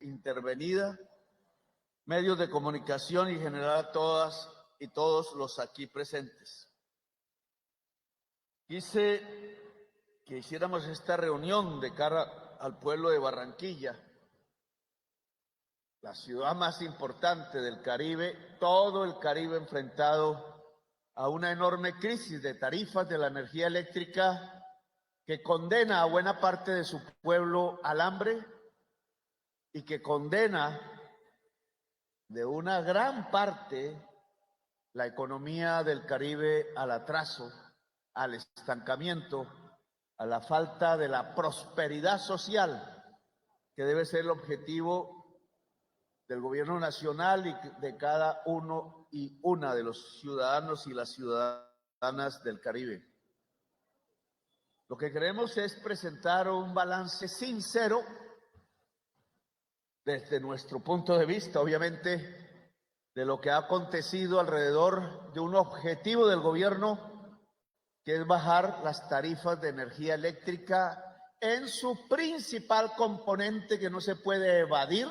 intervenida, medios de comunicación y en general a todas y todos los aquí presentes. Quise que hiciéramos esta reunión de cara al pueblo de Barranquilla, la ciudad más importante del Caribe, todo el Caribe enfrentado a una enorme crisis de tarifas de la energía eléctrica que condena a buena parte de su pueblo al hambre y que condena de una gran parte la economía del Caribe al atraso, al estancamiento, a la falta de la prosperidad social, que debe ser el objetivo del gobierno nacional y de cada uno y una de los ciudadanos y las ciudadanas del Caribe. Lo que queremos es presentar un balance sincero desde nuestro punto de vista, obviamente, de lo que ha acontecido alrededor de un objetivo del gobierno, que es bajar las tarifas de energía eléctrica en su principal componente que no se puede evadir.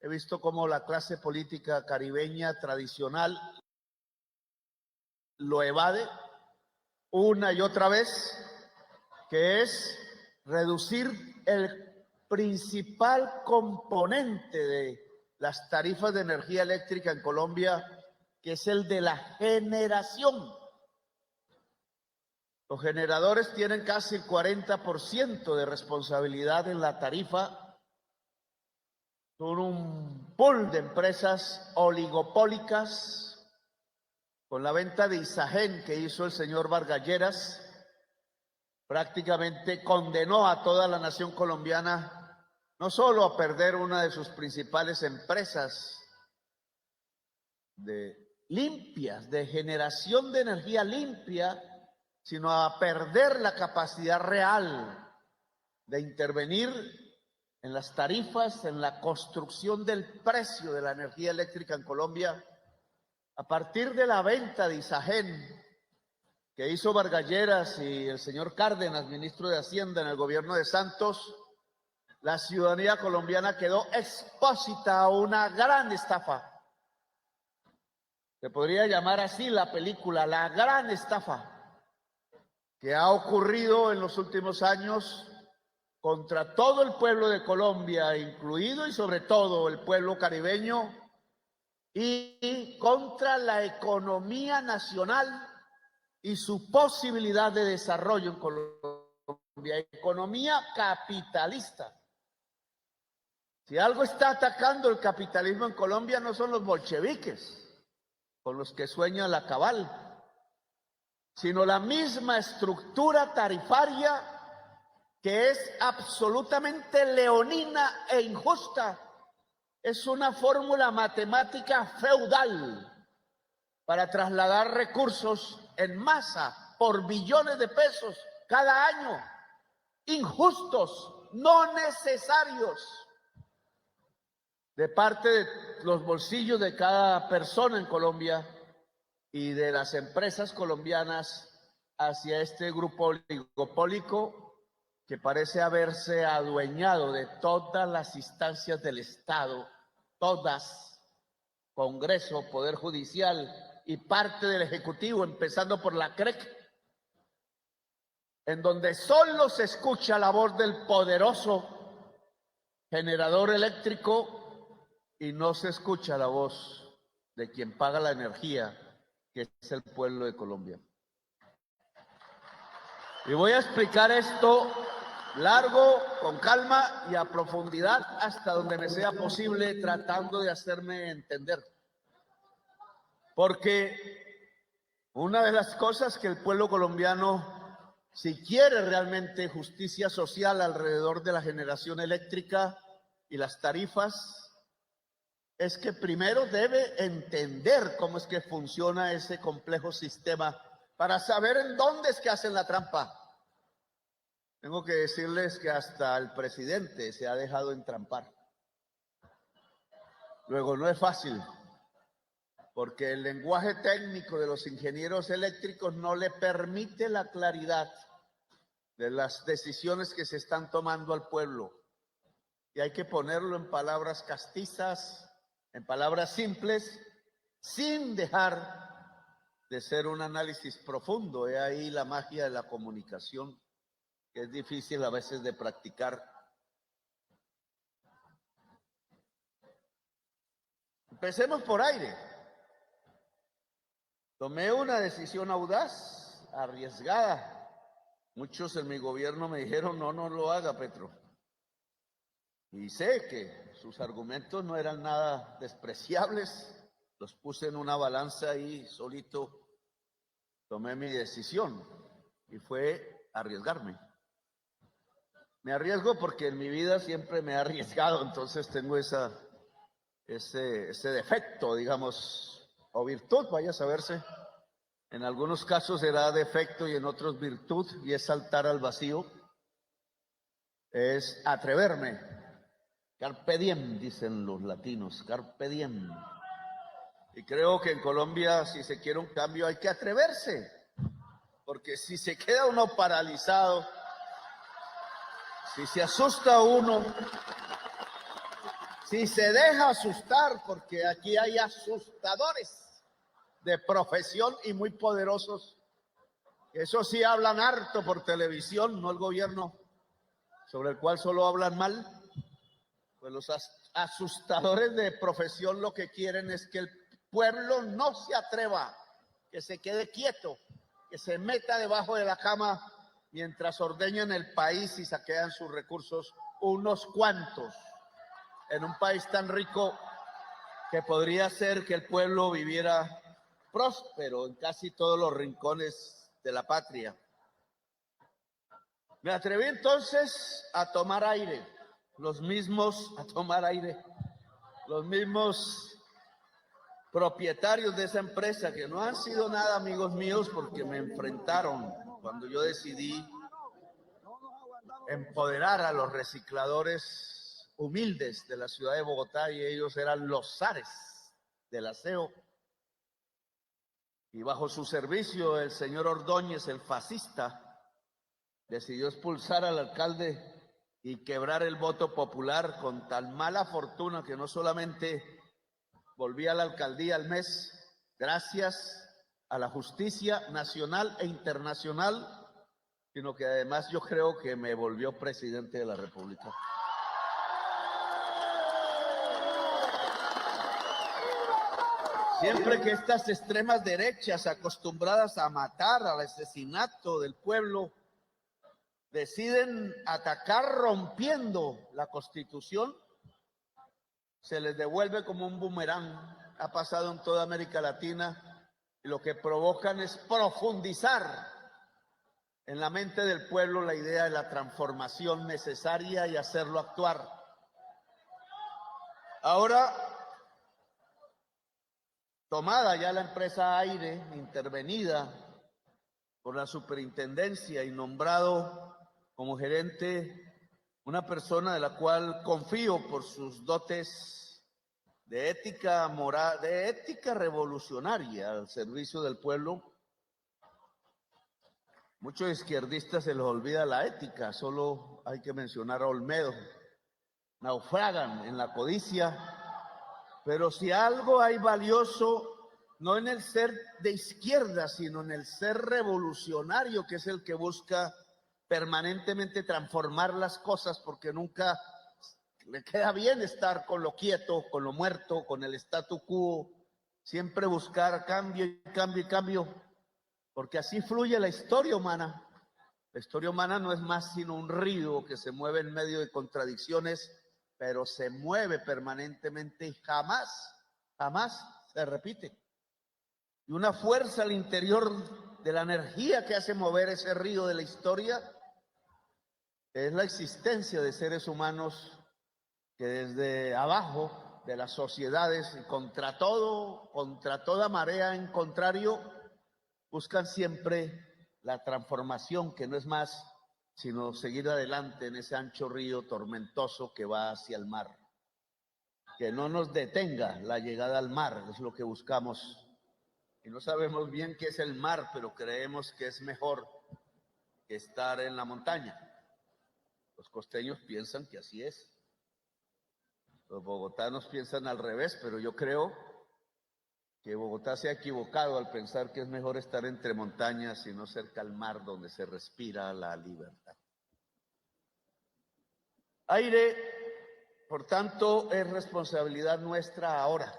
He visto cómo la clase política caribeña tradicional lo evade una y otra vez, que es reducir el principal componente de las tarifas de energía eléctrica en Colombia, que es el de la generación. Los generadores tienen casi el 40% de responsabilidad en la tarifa. Son un pool de empresas oligopólicas. Con la venta de Isagen que hizo el señor Vargas Lleras, prácticamente condenó a toda la nación colombiana no solo a perder una de sus principales empresas limpias, de generación de energía limpia, sino a perder la capacidad real de intervenir en las tarifas, en la construcción del precio de la energía eléctrica en Colombia, a partir de la venta de Isagen que hizo Vargas Lleras y el señor Cárdenas, ministro de Hacienda en el gobierno de Santos. La ciudadanía colombiana quedó expuesta a una gran estafa. Se podría llamar así la película, La Gran Estafa, que ha ocurrido en los últimos años contra todo el pueblo de Colombia, incluido y sobre todo el pueblo caribeño, y contra la economía nacional y su posibilidad de desarrollo en Colombia, economía capitalista. Si algo está atacando el capitalismo en Colombia no son los bolcheviques, con los que sueña la cabal, sino la misma estructura tarifaria que es absolutamente leonina e injusta. Es una fórmula matemática feudal para trasladar recursos en masa por billones de pesos cada año, injustos, no necesarios, de parte de los bolsillos de cada persona en Colombia y de las empresas colombianas hacia este grupo oligopólico que parece haberse adueñado de todas las instancias del Estado, todas, Congreso, Poder Judicial y parte del Ejecutivo, empezando por la CREC, en donde solo se escucha la voz del poderoso generador eléctrico y no se escucha la voz de quien paga la energía, que es el pueblo de Colombia. Y voy a explicar esto largo, con calma y a profundidad, hasta donde me sea posible, tratando de hacerme entender. Porque una de las cosas que el pueblo colombiano, si quiere realmente justicia social alrededor de la generación eléctrica y las tarifas, es que primero debe entender cómo es que funciona ese complejo sistema para saber en dónde es que hacen la trampa. Tengo que decirles que hasta el presidente se ha dejado entrampar. Luego, no es fácil, porque el lenguaje técnico de los ingenieros eléctricos no le permite la claridad de las decisiones que se están tomando al pueblo. y hay que ponerlo en palabras castizas, en palabras simples, sin dejar de ser un análisis profundo. He ahí la magia de la comunicación, que es difícil a veces de practicar. Empecemos por aire. Tomé una decisión audaz, arriesgada. Muchos en mi gobierno me dijeron, no lo haga, Petro. Y sé que sus argumentos no eran nada despreciables. Los puse en una balanza y solito tomé mi decisión. Y fue arriesgarme. Me arriesgo porque en mi vida siempre me he arriesgado, entonces tengo ese defecto, digamos, o virtud, vaya a saberse. En algunos casos será defecto y en otros virtud, y es saltar al vacío, es atreverme. Carpe diem, dicen los latinos, carpe diem. Y creo que en Colombia, si se quiere un cambio, hay que atreverse, porque si se queda uno paralizado, si se asusta uno, si se deja asustar, porque aquí hay asustadores de profesión y muy poderosos, eso sí hablan harto por televisión, no el gobierno, sobre el cual solo hablan mal. Pues los asustadores de profesión lo que quieren es que el pueblo no se atreva, que se quede quieto, que se meta debajo de la cama mientras ordeñan el país y saquean sus recursos unos cuantos, en un país tan rico que podría ser que el pueblo viviera próspero en casi todos los rincones de la patria. Me atreví entonces a tomar aire, los mismos propietarios de esa empresa, que no han sido nada amigos míos porque me enfrentaron cuando yo decidí empoderar a los recicladores humildes de la ciudad de Bogotá, y ellos eran los zares del aseo. Y bajo su servicio, el señor Ordóñez, el fascista, decidió expulsar al alcalde y quebrar el voto popular con tan mala fortuna que no solamente volví a la alcaldía al mes, gracias a la justicia nacional e internacional, sino que además yo creo que me volvió presidente de la República. Siempre que estas extremas derechas, acostumbradas a matar, al asesinato del pueblo, deciden atacar rompiendo la Constitución, se les devuelve como un boomerang. Ha pasado en toda América Latina, y lo que provocan es profundizar en la mente del pueblo la idea de la transformación necesaria y hacerlo actuar. Ahora, tomada ya la empresa Aire, intervenida por la superintendencia y nombrado como gerente una persona de la cual confío por sus dotes de ética moral, de ética revolucionaria al servicio del pueblo. Muchos izquierdistas se les olvida la ética, solo hay que mencionar a Olmedo. Naufragan en la codicia, pero si algo hay valioso, no en el ser de izquierda, sino en el ser revolucionario, que es el que busca permanentemente transformar las cosas, porque nunca le queda bien estar con lo quieto, con lo muerto, con el statu quo, siempre buscar cambio, cambio, porque así fluye la historia humana. La historia humana no es más sino un río que se mueve en medio de contradicciones, pero se mueve permanentemente y jamás se repite. Y una fuerza al interior de la energía que hace mover ese río de la historia es la existencia de seres humanos que desde abajo de las sociedades y contra toda marea en contrario, buscan siempre la transformación, que no es más sino seguir adelante en ese ancho río tormentoso que va hacia el mar. Que no nos detenga la llegada al mar, es lo que buscamos. Y no sabemos bien qué es el mar, pero creemos que es mejor que estar en la montaña. Los costeños piensan que así es. Los bogotanos piensan al revés, pero yo creo que Bogotá se ha equivocado al pensar que es mejor estar entre montañas y no cerca al mar donde se respira la libertad. Aire, por tanto, es responsabilidad nuestra ahora.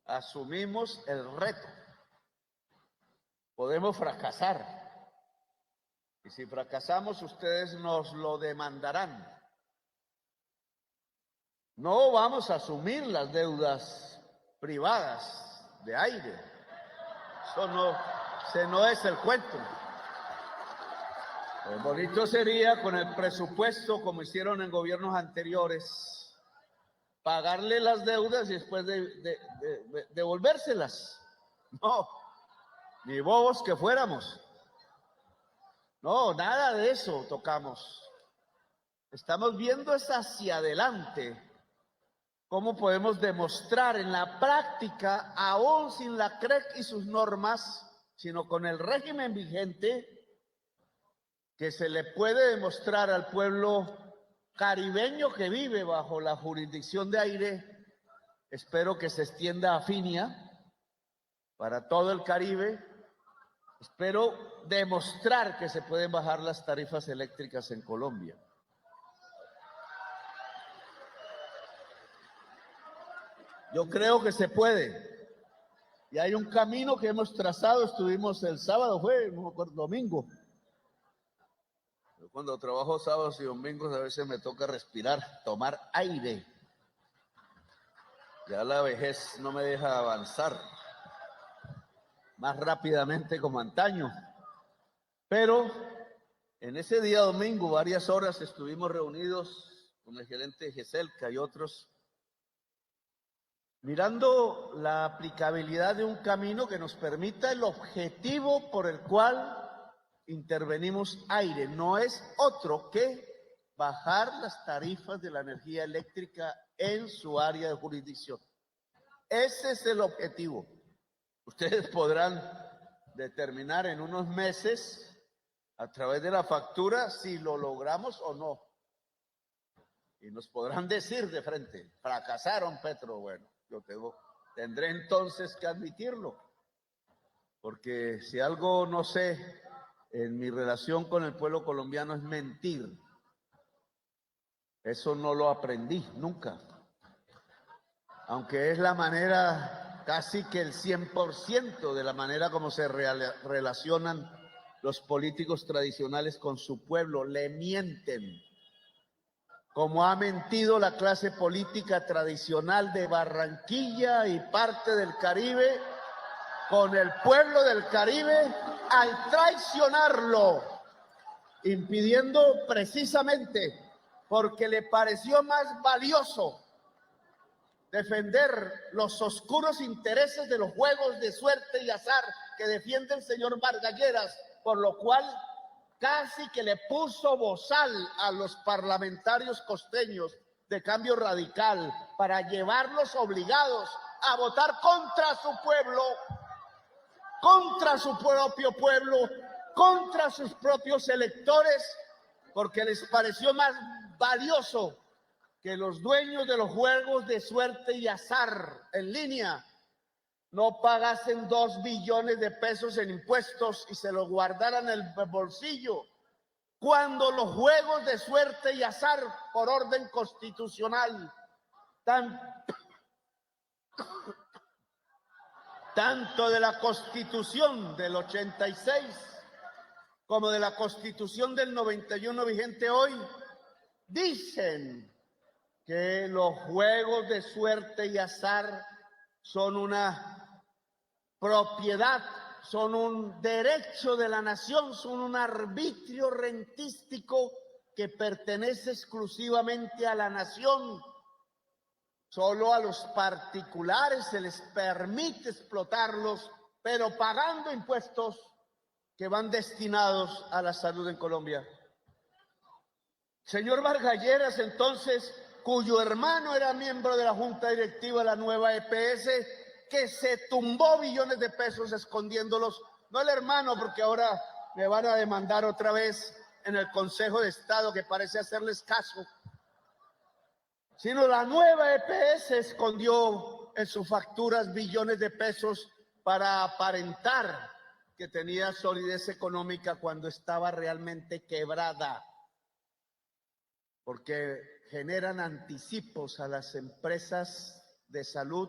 Asumimos el reto. Podemos fracasar. Y si fracasamos, ustedes nos lo demandarán. No vamos a asumir las deudas privadas de Aire. Eso no es el cuento. Lo bonito sería con el presupuesto, como hicieron en gobiernos anteriores, pagarle las deudas y después devolvérselas. No, ni bobos que fuéramos. No, nada de eso tocamos. Estamos viendo es hacia adelante. ¿Cómo podemos demostrar en la práctica, aún sin la CREC y sus normas, sino con el régimen vigente, que se le puede demostrar al pueblo caribeño que vive bajo la jurisdicción de Aire? Espero que se extienda a Finia, para todo el Caribe. Espero demostrar que se pueden bajar las tarifas eléctricas en Colombia. Yo creo que se puede. Y hay un camino que hemos trazado. Estuvimos el sábado, no me acuerdo, domingo. Yo cuando trabajo sábados y domingos a veces me toca respirar, tomar aire. Ya la vejez no me deja avanzar más rápidamente como antaño. Pero en ese día domingo, varias horas estuvimos reunidos con el gerente de GESELCA y otros, mirando la aplicabilidad de un camino que nos permita el objetivo por el cual intervenimos Aire. No es otro que bajar las tarifas de la energía eléctrica en su área de jurisdicción. Ese es el objetivo. Ustedes podrán determinar en unos meses, a través de la factura, si lo logramos o no. Y nos podrán decir de frente, fracasaron, Petro. Bueno, yo tendré entonces que admitirlo, porque si algo no sé en mi relación con el pueblo colombiano es mentir. Eso no lo aprendí nunca, aunque es la manera, casi que el 100% de la manera como se relacionan los políticos tradicionales con su pueblo. Le mienten, como ha mentido la clase política tradicional de Barranquilla y parte del Caribe con el pueblo del Caribe al traicionarlo, impidiendo precisamente porque le pareció más valioso defender los oscuros intereses de los juegos de suerte y azar que defiende el señor Vargas Lleras, por lo cual casi que le puso bozal a los parlamentarios costeños de Cambio Radical para llevarlos obligados a votar contra su pueblo, contra su propio pueblo, contra sus propios electores, porque les pareció más valioso que los dueños de los juegos de suerte y azar en línea no pagasen 2 billones de pesos en impuestos y se lo guardaran en el bolsillo, cuando los juegos de suerte y azar, por orden constitucional, tanto de la Constitución del 86 como de la Constitución del 91 vigente hoy, dicen que los juegos de suerte y azar son una propiedad, son un derecho de la nación, son un arbitrio rentístico que pertenece exclusivamente a la nación. Solo a los particulares se les permite explotarlos, pero pagando impuestos que van destinados a la salud en Colombia. Señor Vargas Lleras, entonces, cuyo hermano era miembro de la Junta Directiva de la nueva EPS, que se tumbó billones de pesos escondiéndolos, no el hermano, porque ahora me van a demandar otra vez en el Consejo de Estado, que parece hacerles caso. sino la nueva EPS escondió en sus facturas billones de pesos para aparentar que tenía solidez económica cuando estaba realmente quebrada, porque generan anticipos a las empresas de salud,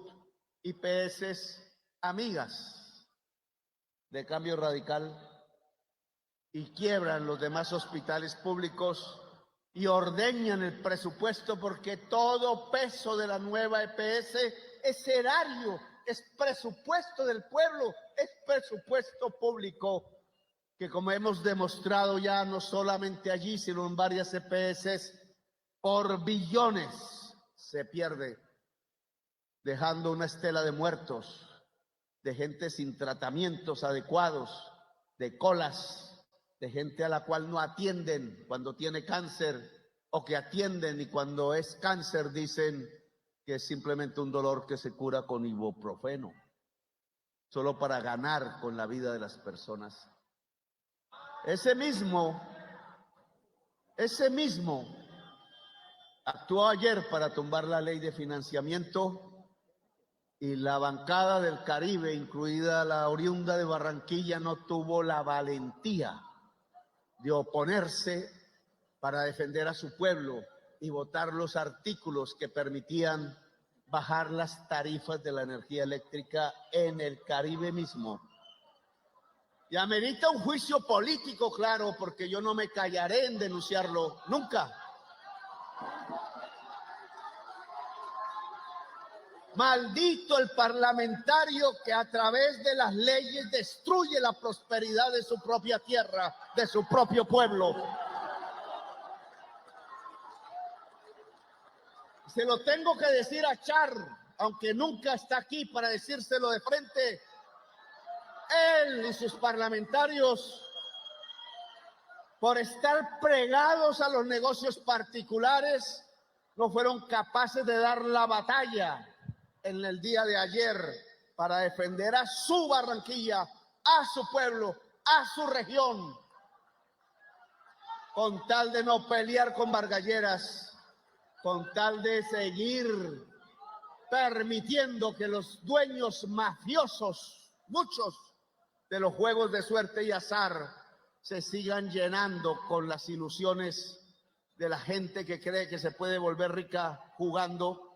IPS amigas de Cambio Radical, y quiebran los demás hospitales públicos y ordeñan el presupuesto, porque todo peso de la nueva EPS es erario, es presupuesto del pueblo, es presupuesto público, que como hemos demostrado ya no solamente allí, sino en varias EPS, por billones se pierde, dejando una estela de muertos, de gente sin tratamientos adecuados, de colas, de gente a la cual no atienden cuando tiene cáncer, o que atienden y cuando es cáncer dicen que es simplemente un dolor que se cura con ibuprofeno, solo para ganar con la vida de las personas. Ese mismo actuó ayer para tumbar la ley de financiamiento, y la bancada del Caribe, incluida la oriunda de Barranquilla, no tuvo la valentía de oponerse para defender a su pueblo y votar los artículos que permitían bajar las tarifas de la energía eléctrica en el Caribe mismo. Y amerita un juicio político, claro, porque yo no me callaré en denunciarlo nunca. Maldito el parlamentario que a través de las leyes destruye la prosperidad de su propia tierra, de su propio pueblo. Se lo tengo que decir a Char, aunque nunca está aquí para decírselo de frente. Él y sus parlamentarios, por estar pregados a los negocios particulares, no fueron capaces de dar la batalla en el día de ayer para defender a su Barranquilla, a su pueblo, a su región, con tal de no pelear con bargalleras, con tal de seguir permitiendo que los dueños mafiosos, muchos de los juegos de suerte y azar, se sigan llenando con las ilusiones de la gente que cree que se puede volver rica jugando,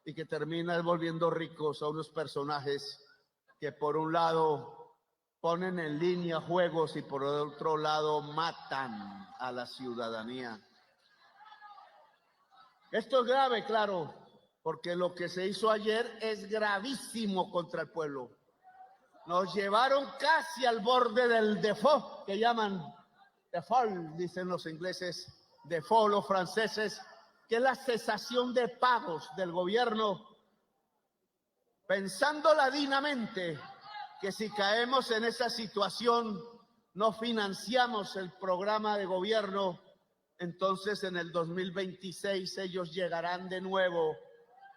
y que termina volviendo ricos a unos personajes que por un lado ponen en línea juegos y por otro lado matan a la ciudadanía. Esto es grave, claro, porque lo que se hizo ayer es gravísimo contra el pueblo. Nos llevaron casi al borde del default, que llaman default, dicen los ingleses, default los franceses, que es la cesación de pagos del gobierno, pensando ladinamente que si caemos en esa situación no financiamos el programa de gobierno, entonces en el 2026 ellos llegarán de nuevo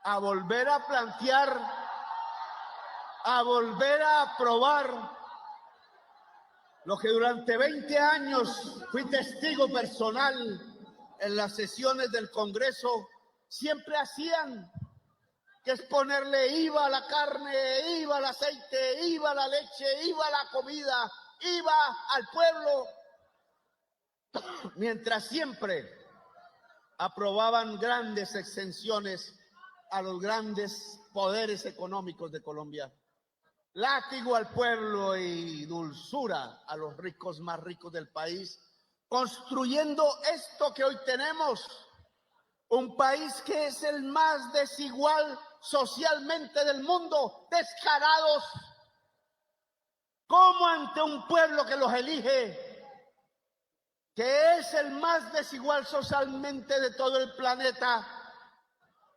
a volver a plantear, a volver a aprobar lo que durante 20 años fui testigo personal en las sesiones del Congreso siempre hacían, que es ponerle IVA a la carne, IVA al aceite, IVA a la leche, IVA a la comida, IVA al pueblo, mientras siempre aprobaban grandes exenciones a los grandes poderes económicos de Colombia. Látigo al pueblo y dulzura a los ricos más ricos del país, construyendo esto que hoy tenemos, un país que es el más desigual socialmente del mundo, descarados, como ante un pueblo que los elige, que es el más desigual socialmente de todo el planeta,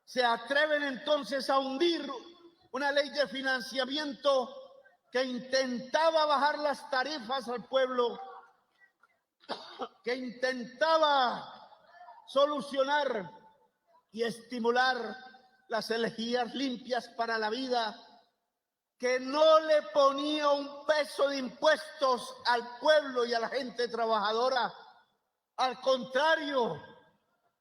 se atreven entonces a hundir una ley de financiamiento que intentaba bajar las tarifas al pueblo, que intentaba solucionar y estimular las energías limpias para la vida, que no le ponía un peso de impuestos al pueblo y a la gente trabajadora. Al contrario,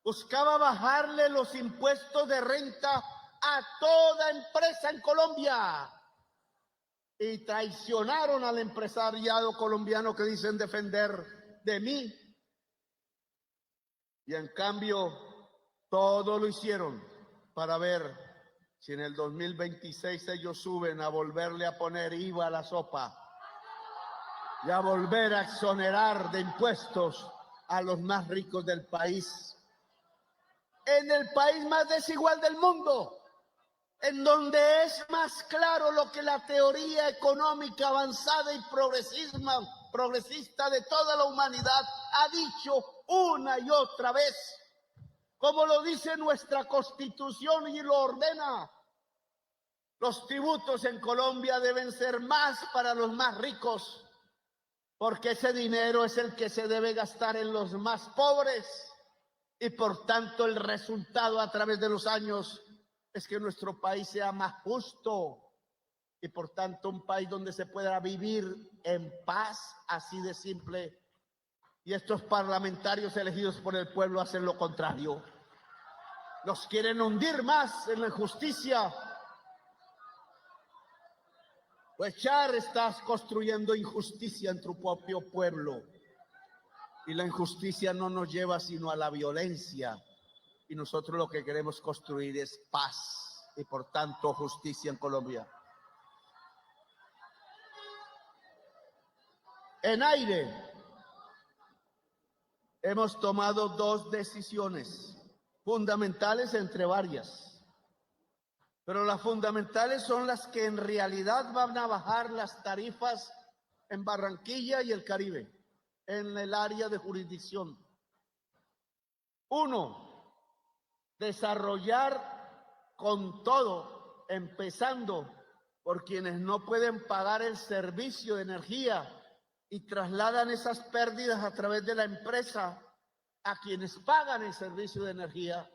buscaba bajarle los impuestos de renta a toda empresa en Colombia. Y traicionaron al empresariado colombiano que dicen defender de mí. Y en cambio, todo lo hicieron para ver si en el 2026 ellos suben a volverle a poner IVA a la sopa y a volver a exonerar de impuestos a los más ricos del país. En el país más desigual del mundo, en donde es más claro lo que la teoría económica avanzada y progresista de toda la humanidad ha dicho una y otra vez, como lo dice nuestra Constitución y lo ordena. Los tributos en Colombia deben ser más para los más ricos, porque ese dinero es el que se debe gastar en los más pobres, y por tanto el resultado a través de los años es que nuestro país sea más justo y por tanto un país donde se pueda vivir en paz, así de simple. Y estos parlamentarios elegidos por el pueblo hacen lo contrario. Los quieren hundir más en la injusticia. Pues Char, estás construyendo injusticia en tu propio pueblo. Y la injusticia no nos lleva sino a la violencia. Y nosotros lo que queremos construir es paz y por tanto justicia en Colombia. En aire, hemos tomado dos decisiones fundamentales entre varias. Pero las fundamentales son las que en realidad van a bajar las tarifas en Barranquilla y el Caribe, en el área de jurisdicción. Uno, desarrollar con todo, empezando por quienes no pueden pagar el servicio de energía y trasladan esas pérdidas a través de la empresa a quienes pagan el servicio de energía,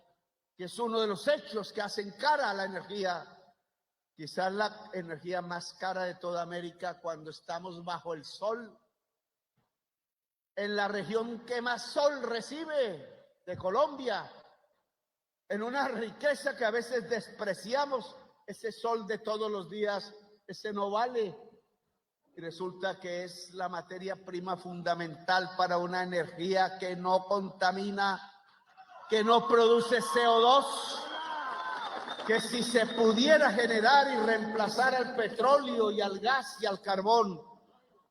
que es uno de los hechos que hacen cara a la energía, quizás la energía más cara de toda América cuando estamos bajo el sol, en la región que más sol recibe de Colombia, en una riqueza que a veces despreciamos. Ese sol de todos los días, ese no vale. Y resulta que es la materia prima fundamental para una energía que no contamina, que no produce CO2, que si se pudiera generar y reemplazar al petróleo y al gas y al carbón,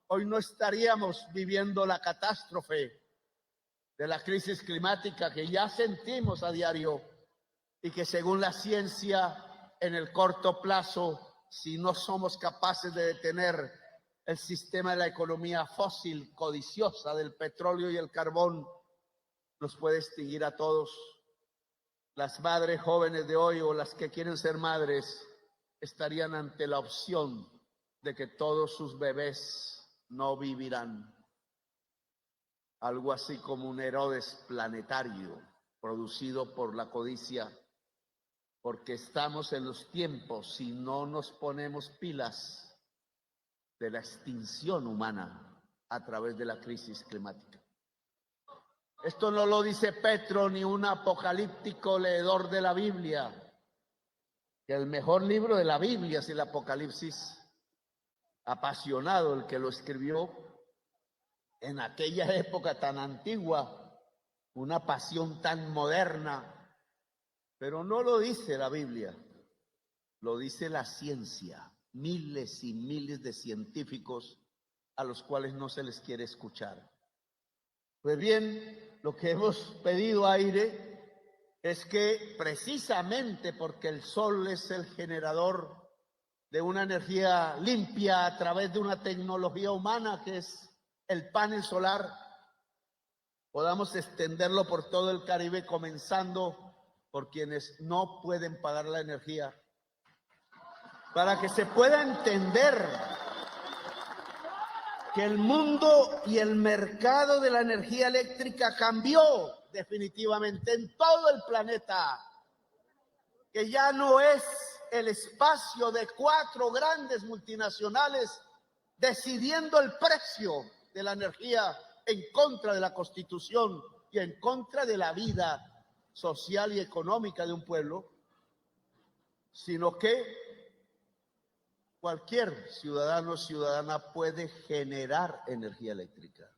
hoy no estaríamos viviendo la catástrofe de la crisis climática que ya sentimos a diario y que según la ciencia en el corto plazo, si no somos capaces de detener el sistema de la economía fósil codiciosa del petróleo y el carbón, nos puede extinguir a todos. Las madres jóvenes de hoy o las que quieren ser madres estarían ante la opción de que todos sus bebés no vivirán. Algo así como un Herodes planetario producido por la codicia, porque estamos en los tiempos, si no nos ponemos pilas, de la extinción humana a través de la crisis climática. Esto no lo dice Petro ni un apocalíptico leedor de la Biblia, que el mejor libro de la Biblia es el Apocalipsis, apasionado el que lo escribió en aquella época tan antigua, una pasión tan moderna, pero no lo dice la Biblia, lo dice la ciencia, miles y miles de científicos a los cuales no se les quiere escuchar. Pues bien, lo que hemos pedido, Aire, es que precisamente porque el sol es el generador de una energía limpia a través de una tecnología humana que es el panel solar, podamos extenderlo por todo el Caribe, comenzando por quienes no pueden pagar la energía, para que se pueda entender que el mundo y el mercado de la energía eléctrica cambió definitivamente en todo el planeta, que ya no es el espacio de 4 grandes multinacionales decidiendo el precio de la energía en contra de la Constitución y en contra de la vida social y económica de un pueblo, sino que cualquier ciudadano o ciudadana puede generar energía eléctrica.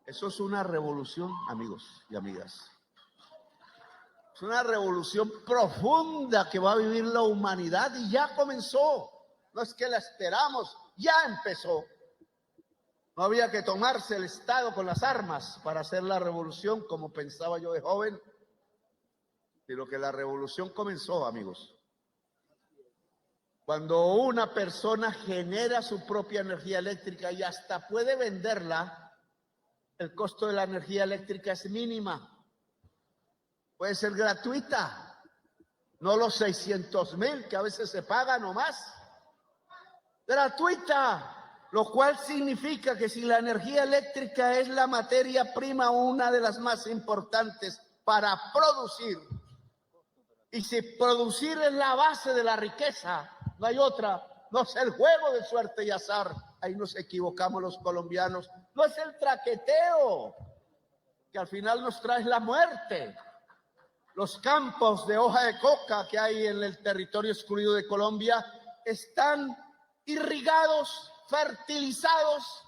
Eso es una revolución, amigos y amigas. Es una revolución profunda que va a vivir la humanidad y ya comenzó. No es que la esperamos, ya empezó. No había que tomarse el Estado con las armas para hacer la revolución como pensaba yo de joven, sino que la revolución comenzó, amigos. Cuando una persona genera su propia energía eléctrica y hasta puede venderla, el costo de la energía eléctrica es mínima. Puede ser gratuita, no los 600,000 que a veces se pagan o más. Gratuita, lo cual significa que si la energía eléctrica es la materia prima, una de las más importantes para producir, y si producir es la base de la riqueza, no hay otra, no es el juego de suerte y azar, ahí nos equivocamos los colombianos, no es el traqueteo, que al final nos trae la muerte. Los campos de hoja de coca que hay en el territorio excluido de Colombia están irrigados, fertilizados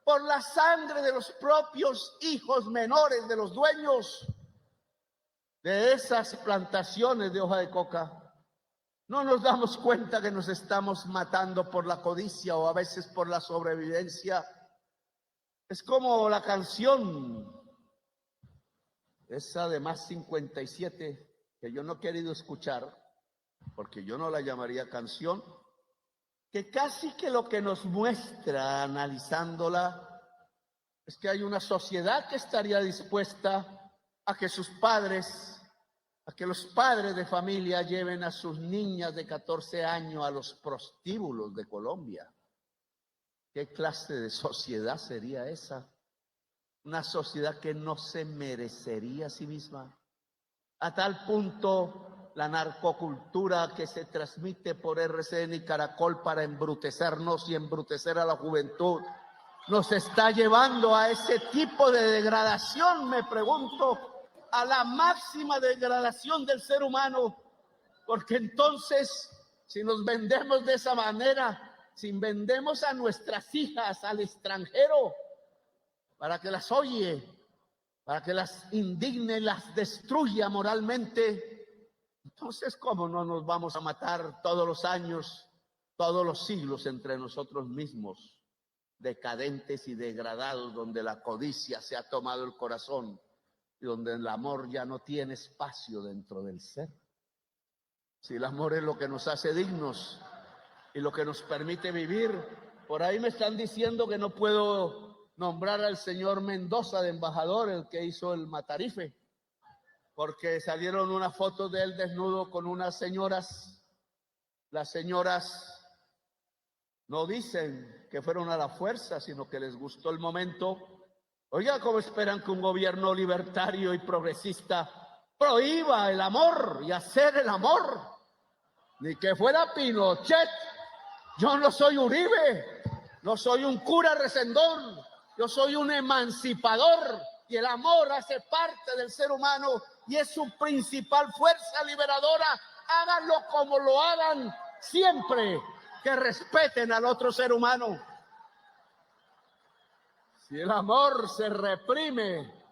por la sangre de los propios hijos menores de los dueños de esas plantaciones de hoja de coca. No nos damos cuenta que nos estamos matando por la codicia o a veces por la sobrevivencia. Es como la canción esa de Más 57, que yo no he querido escuchar, porque yo no la llamaría canción, que casi que lo que nos muestra, analizándola, es que hay una sociedad que estaría dispuesta a que los padres de familia lleven a sus niñas de 14 años a los prostíbulos de Colombia. ¿Qué clase de sociedad sería esa? Una sociedad que no se merecería a sí misma. A tal punto, la narcocultura que se transmite por RCN y Caracol para embrutecernos y embrutecer a la juventud, nos está llevando a ese tipo de degradación, me pregunto, a la máxima degradación del ser humano, porque entonces, si nos vendemos de esa manera, si vendemos a nuestras hijas al extranjero, para que las oye, para que las indigne, las destruya moralmente, entonces, ¿cómo no nos vamos a matar todos los años, todos los siglos entre nosotros mismos, decadentes y degradados, donde la codicia se ha tomado el corazón y donde el amor ya no tiene espacio dentro del ser? Si el amor es lo que nos hace dignos y lo que nos permite vivir. Por ahí me están diciendo que no puedo nombrar al señor Mendoza de embajador, el que hizo el Matarife, porque salieron unas fotos de él desnudo con unas señoras. Las señoras no dicen que fueron a la fuerza, sino que les gustó el momento. Oiga, ¿cómo esperan que un gobierno libertario y progresista prohíba el amor y hacer el amor? Ni que fuera Pinochet. Yo no soy Uribe, no soy un cura recendón, yo soy un emancipador, y el amor hace parte del ser humano y es su principal fuerza liberadora. Háganlo como lo hagan, siempre que respeten al otro ser humano. Si el amor se reprime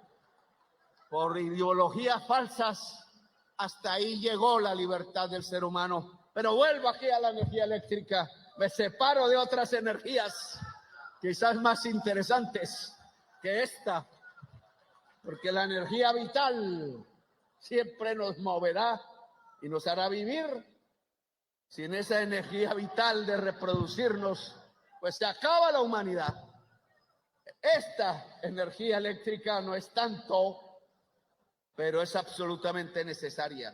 por ideologías falsas, hasta ahí llegó la libertad del ser humano. Pero vuelvo aquí a la energía eléctrica, me separo de otras energías, quizás más interesantes que esta, porque la energía vital siempre nos moverá y nos hará vivir. Sin esa energía vital de reproducirnos, pues se acaba la humanidad. Esta energía eléctrica no es tanto, pero es absolutamente necesaria.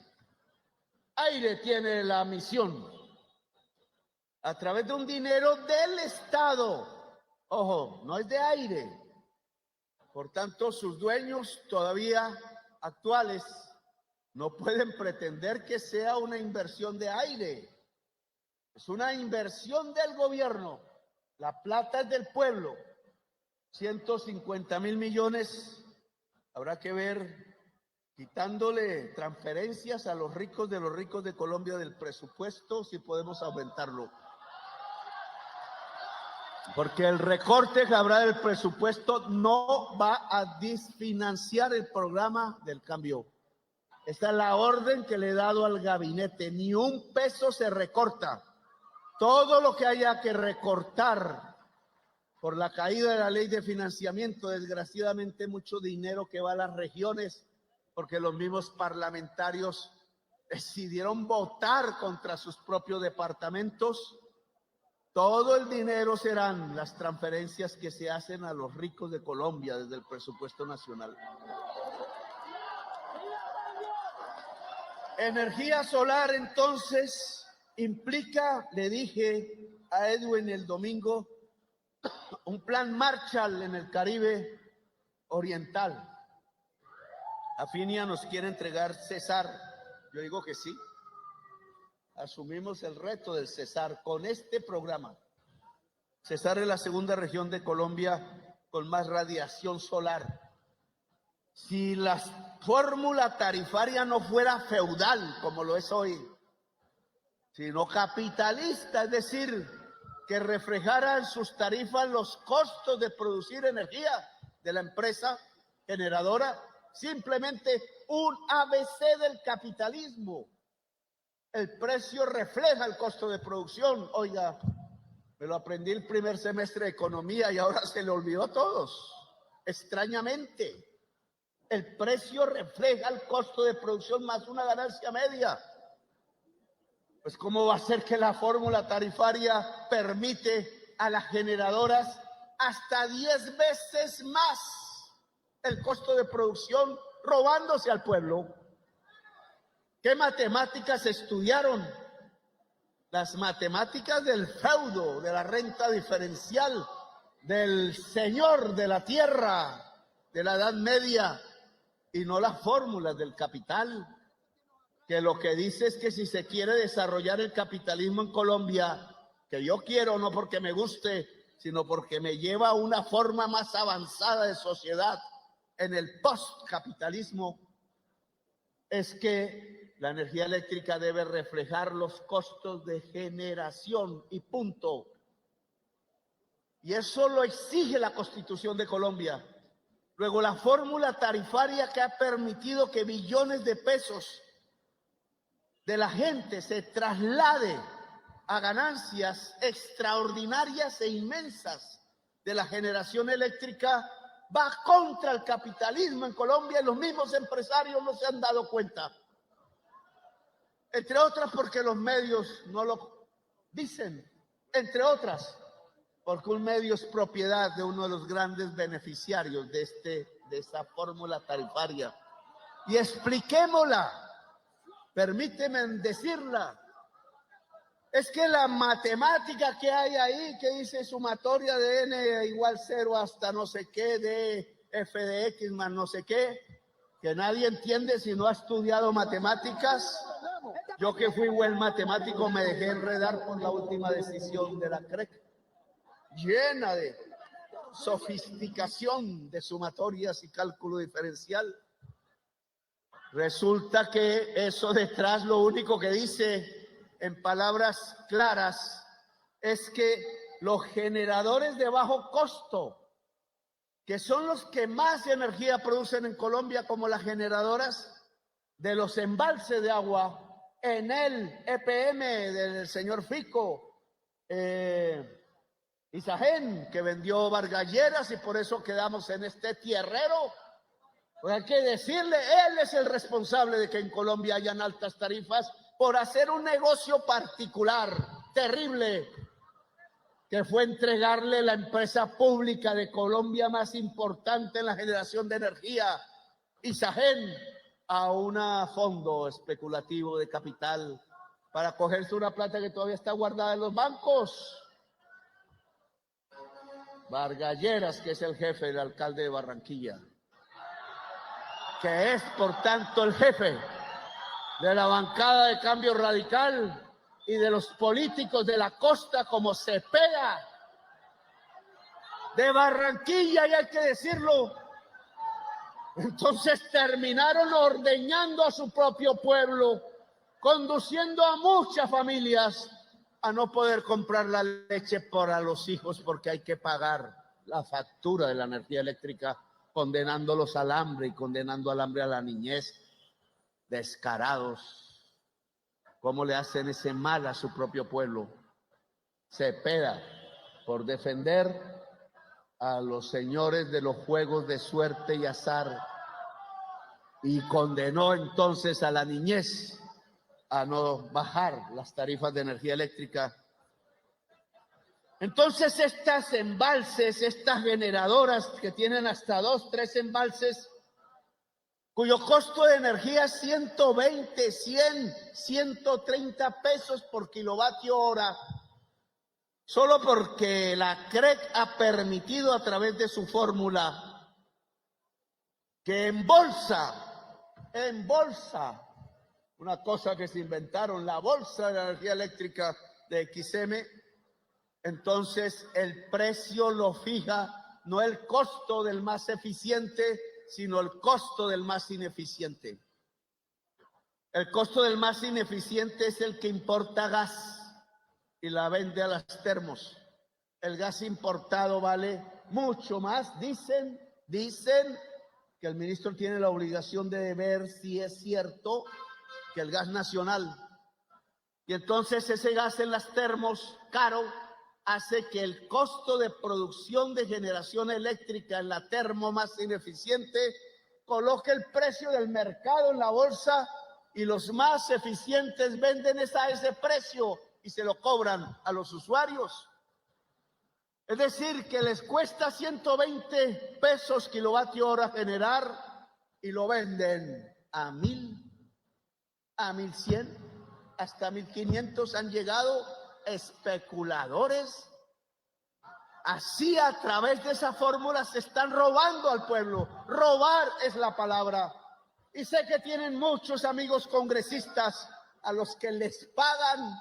Aire tiene la misión, a través de un dinero del Estado, ojo, no es de Aire, por tanto sus dueños todavía actuales no pueden pretender que sea una inversión de Aire, es una inversión del gobierno, la plata es del pueblo, 150.000 millones, habrá que ver quitándole transferencias a los ricos de Colombia del presupuesto, si podemos aumentarlo. Porque el recorte que habrá del presupuesto no va a desfinanciar el programa del cambio. Esta es la orden que le he dado al gabinete. Ni un peso se recorta. Todo lo que haya que recortar por la caída de la ley de financiamiento, desgraciadamente mucho dinero que va a las regiones, porque los mismos parlamentarios decidieron votar contra sus propios departamentos. Todo el dinero serán las transferencias que se hacen a los ricos de Colombia desde el presupuesto nacional. Energía solar, entonces, implica, le dije a Edwin el domingo, un plan Marshall en el Caribe Oriental. Afinia nos quiere entregar Cesar. Yo digo que sí. Asumimos el reto del Cesar con este programa. Cesar es la segunda región de Colombia con más radiación solar. Si la fórmula tarifaria no fuera feudal, como lo es hoy, sino capitalista, es decir, que reflejara en sus tarifas los costos de producir energía de la empresa generadora, simplemente un ABC del capitalismo. El precio refleja el costo de producción. Oiga, me lo aprendí el primer semestre de economía y ahora se le olvidó a todos, extrañamente. El precio refleja el costo de producción más una ganancia media. Pues ¿cómo va a ser que la fórmula tarifaria permite a las generadoras hasta 10 veces más el costo de producción, robándose al pueblo? ¿Qué matemáticas estudiaron? Las matemáticas del feudo, de la renta diferencial, del señor de la tierra, de la Edad Media, y no las fórmulas del capital, que lo que dice es que si se quiere desarrollar el capitalismo en Colombia, que yo quiero no porque me guste, sino porque me lleva a una forma más avanzada de sociedad en el postcapitalismo, es que la energía eléctrica debe reflejar los costos de generación y punto. Y eso lo exige la Constitución de Colombia. Luego, la fórmula tarifaria que ha permitido que billones de pesos de la gente se traslade a ganancias extraordinarias e inmensas de la generación eléctrica va contra el capitalismo en Colombia, y los mismos empresarios no se han dado cuenta. Entre otras porque los medios no lo dicen, entre otras porque un medio es propiedad de uno de los grandes beneficiarios de esta fórmula tarifaria. Y expliquémosla, permíteme decirla. Es que la matemática que hay ahí, que dice sumatoria de n igual 0 hasta no sé qué, de f de x más no sé qué, que nadie entiende si no ha estudiado matemáticas. Yo que fui buen matemático me dejé enredar por la última decisión de la CREC, llena de sofisticación de sumatorias y cálculo diferencial. Resulta que eso detrás lo único que dice en palabras claras es que los generadores de bajo costo, que son los que más energía producen en Colombia, como las generadoras de los embalses de agua, en el EPM del señor Fico, Isagen, que vendió Vargalleras, y por eso quedamos en este tierrero. Pues hay que decirle, él es el responsable de que en Colombia hayan altas tarifas por hacer un negocio particular, terrible, que fue entregarle la empresa pública de Colombia más importante en la generación de energía, Isagen, a un fondo especulativo de capital para cogerse una plata que todavía está guardada en los bancos. Vargalleras, que es el jefe del alcalde de Barranquilla, que es, por tanto, el jefe de la bancada de Cambio Radical y de los políticos de la costa como Cepeda, de Barranquilla, y hay que decirlo, Entonces terminaron ordeñando a su propio pueblo, conduciendo a muchas familias a no poder comprar la leche para los hijos porque hay que pagar la factura de la energía eléctrica, condenándolos al hambre y condenando al hambre a la niñez. Descarados. ¿Cómo le hacen ese mal a su propio pueblo? Cepeda, por defender a los señores de los juegos de suerte y azar, y condenó entonces a la niñez a no bajar las tarifas de energía eléctrica. Entonces estas embalses, estas generadoras que tienen hasta 2, 3 embalses, cuyo costo de energía es 120, 100, 130 pesos por kilovatio hora, solo porque la CREC ha permitido a través de su fórmula que en bolsa, una cosa que se inventaron, la bolsa de la energía eléctrica de XM, entonces el precio lo fija no el costo del más eficiente, sino el costo del más ineficiente. El costo del más ineficiente es el que importa gas y la vende a las termos. El gas importado vale mucho más. Dicen que el ministro tiene la obligación de ver si es cierto que el gas nacional. Y entonces ese gas en las termos caro hace que el costo de producción de generación eléctrica en la termo más ineficiente coloque el precio del mercado en la bolsa y los más eficientes venden a ese precio y se lo cobran a los usuarios. Es decir, que les cuesta 120 pesos kilovatio hora generar y lo venden a 1,000, a 1,100, hasta 1,500 han llegado especuladores. Así a través de esa fórmula se están robando al pueblo. Robar es la palabra. Y sé que tienen muchos amigos congresistas a los que les pagan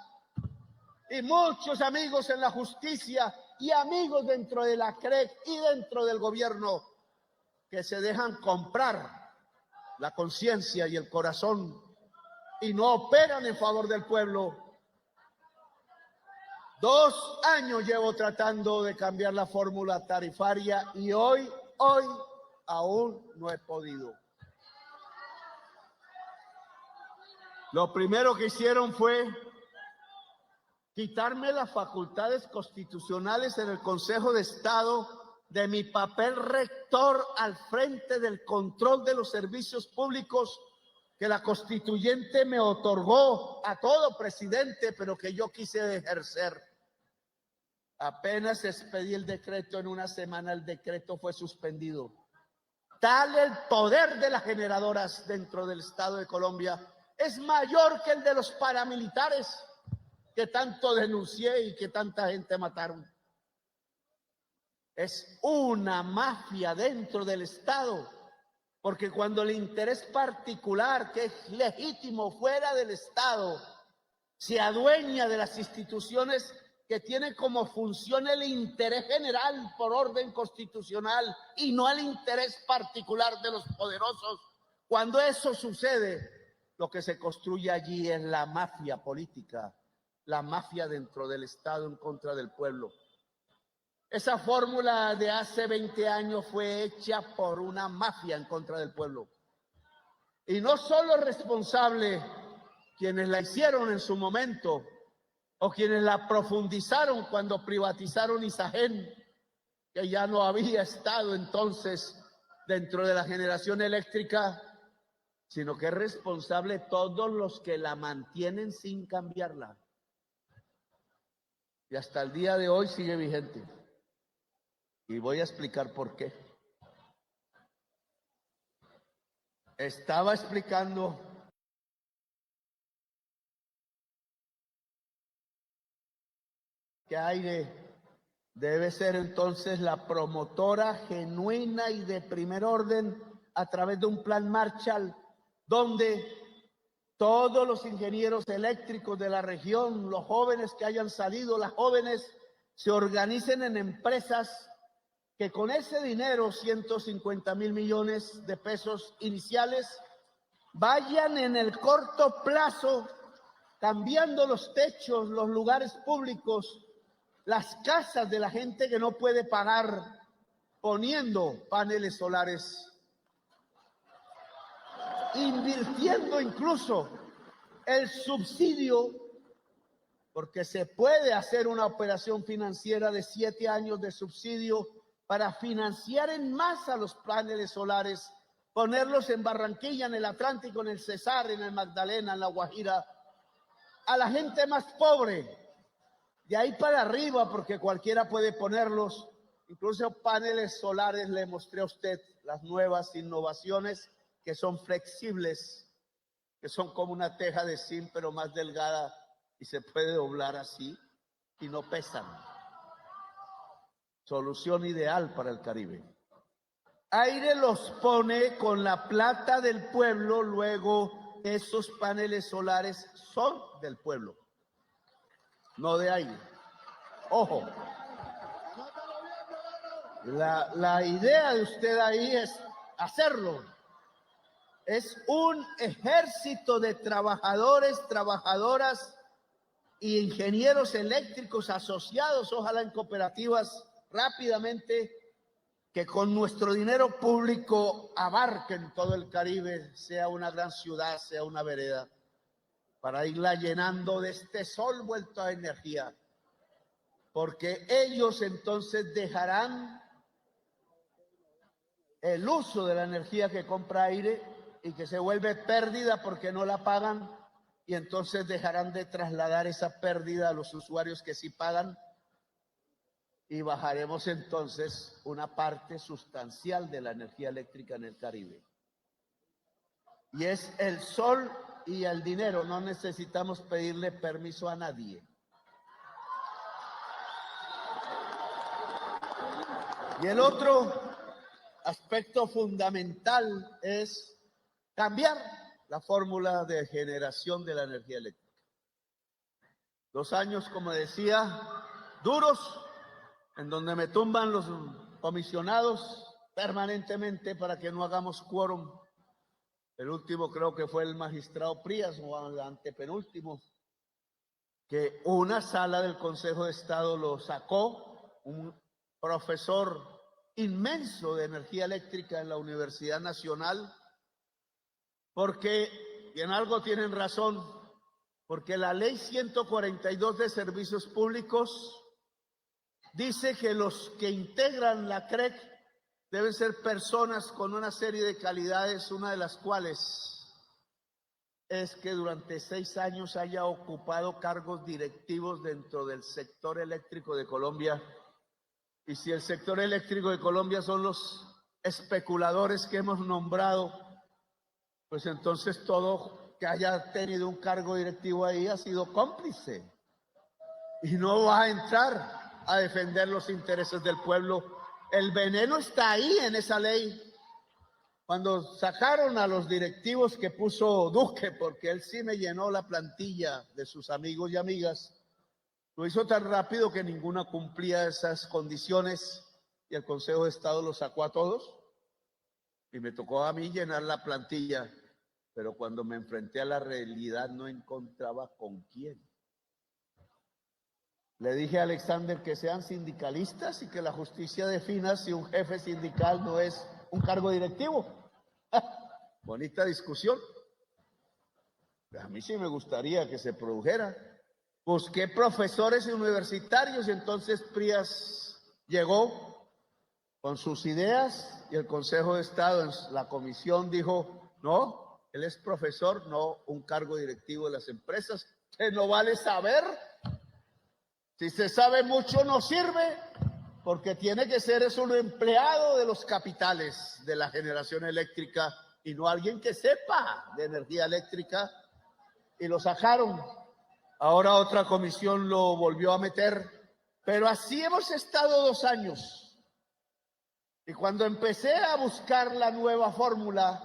y muchos amigos en la justicia y amigos dentro de la CREC y dentro del gobierno que se dejan comprar la conciencia y el corazón y no operan en favor del pueblo. 2 años llevo tratando de cambiar la fórmula tarifaria y hoy aún no he podido. Lo primero que hicieron fue quitarme las facultades constitucionales en el Consejo de Estado de mi papel rector al frente del control de los servicios públicos que la constituyente me otorgó a todo presidente, pero que yo quise ejercer. Apenas expedí el decreto, en una semana el decreto fue suspendido. Tal el poder de las generadoras dentro del Estado de Colombia es mayor que el de los paramilitares que tanto denuncié y que tanta gente mataron. Es una mafia dentro del Estado, porque cuando el interés particular, que es legítimo fuera del Estado, se adueña de las instituciones que tienen como función el interés general por orden constitucional y no el interés particular de los poderosos, cuando eso sucede, lo que se construye allí es la mafia política, la mafia dentro del Estado en contra del pueblo. Esa fórmula de hace 20 años fue hecha por una mafia en contra del pueblo. Y no solo responsable quienes la hicieron en su momento o quienes la profundizaron cuando privatizaron Isagen, que ya no había estado entonces dentro de la generación eléctrica, sino que es responsable todos los que la mantienen sin cambiarla. Y hasta el día de hoy sigue vigente. Y voy a explicar por qué. Estaba explicando que AIRE debe ser entonces la promotora genuina y de primer orden a través de un plan Marshall, donde todos los ingenieros eléctricos de la región, los jóvenes que hayan salido, las jóvenes, se organicen en empresas que con ese dinero, 150.000 millones de pesos iniciales, vayan en el corto plazo cambiando los techos, los lugares públicos, las casas de la gente que no puede pagar, poniendo paneles solares, invirtiendo incluso el subsidio, porque se puede hacer una operación financiera de 7 años de subsidio para financiar en masa los paneles solares, ponerlos en Barranquilla, en el Atlántico, en el Cesar, en el Magdalena, en la Guajira, a la gente más pobre, de ahí para arriba, porque cualquiera puede ponerlos, incluso paneles solares. Le mostré a usted las nuevas innovaciones que son flexibles, que son como una teja de zinc, pero más delgada y se puede doblar así y no pesan. Solución ideal para el Caribe. Aire los pone con la plata del pueblo, luego esos paneles solares son del pueblo, no de Aire. Ojo, la idea de usted ahí es hacerlo. Es un ejército de trabajadores, trabajadoras y ingenieros eléctricos asociados, ojalá en cooperativas, rápidamente, que con nuestro dinero público abarquen todo el Caribe, sea una gran ciudad, sea una vereda, para irla llenando de este sol vuelto a energía, porque ellos entonces dejarán el uso de la energía que compra Aire y que se vuelve pérdida porque no la pagan, y entonces dejarán de trasladar esa pérdida a los usuarios que sí pagan, y bajaremos entonces una parte sustancial de la energía eléctrica en el Caribe. Y es el sol y el dinero, no necesitamos pedirle permiso a nadie. Y el otro aspecto fundamental es cambiar la fórmula de generación de la energía eléctrica. 2 años, como decía, duros, en donde me tumban los comisionados permanentemente para que no hagamos quórum. El último creo que fue el magistrado Prías, o el antepenúltimo, que una sala del Consejo de Estado lo sacó, un profesor inmenso de energía eléctrica en la Universidad Nacional, porque, y en algo tienen razón, porque la ley 142 de servicios públicos dice que los que integran la CREC deben ser personas con una serie de calidades, una de las cuales es que durante 6 años haya ocupado cargos directivos dentro del sector eléctrico de Colombia. Y si el sector eléctrico de Colombia son los especuladores que hemos nombrado, pues entonces todo que haya tenido un cargo directivo ahí ha sido cómplice y no va a entrar a defender los intereses del pueblo. El veneno está ahí en esa ley. Cuando sacaron a los directivos que puso Duque, porque él sí me llenó la plantilla de sus amigos y amigas, lo hizo tan rápido que ninguna cumplía esas condiciones y el Consejo de Estado los sacó a todos y me tocó a mí llenar la plantilla, pero cuando me enfrenté a la realidad no encontraba con quién. Le dije a Alexander que sean sindicalistas y que la justicia defina si un jefe sindical no es un cargo directivo. Bonita discusión. A mí sí me gustaría que se produjera. Busqué profesores universitarios y entonces Prías llegó con sus ideas y el Consejo de Estado en la comisión dijo, no, él es profesor, no un cargo directivo de las empresas, que no vale saber. Si se sabe mucho no sirve, porque tiene que ser un empleado de los capitales de la generación eléctrica y no alguien que sepa de energía eléctrica, y lo sacaron. Ahora otra comisión lo volvió a meter, pero así hemos estado 2 años. Y cuando empecé a buscar la nueva fórmula,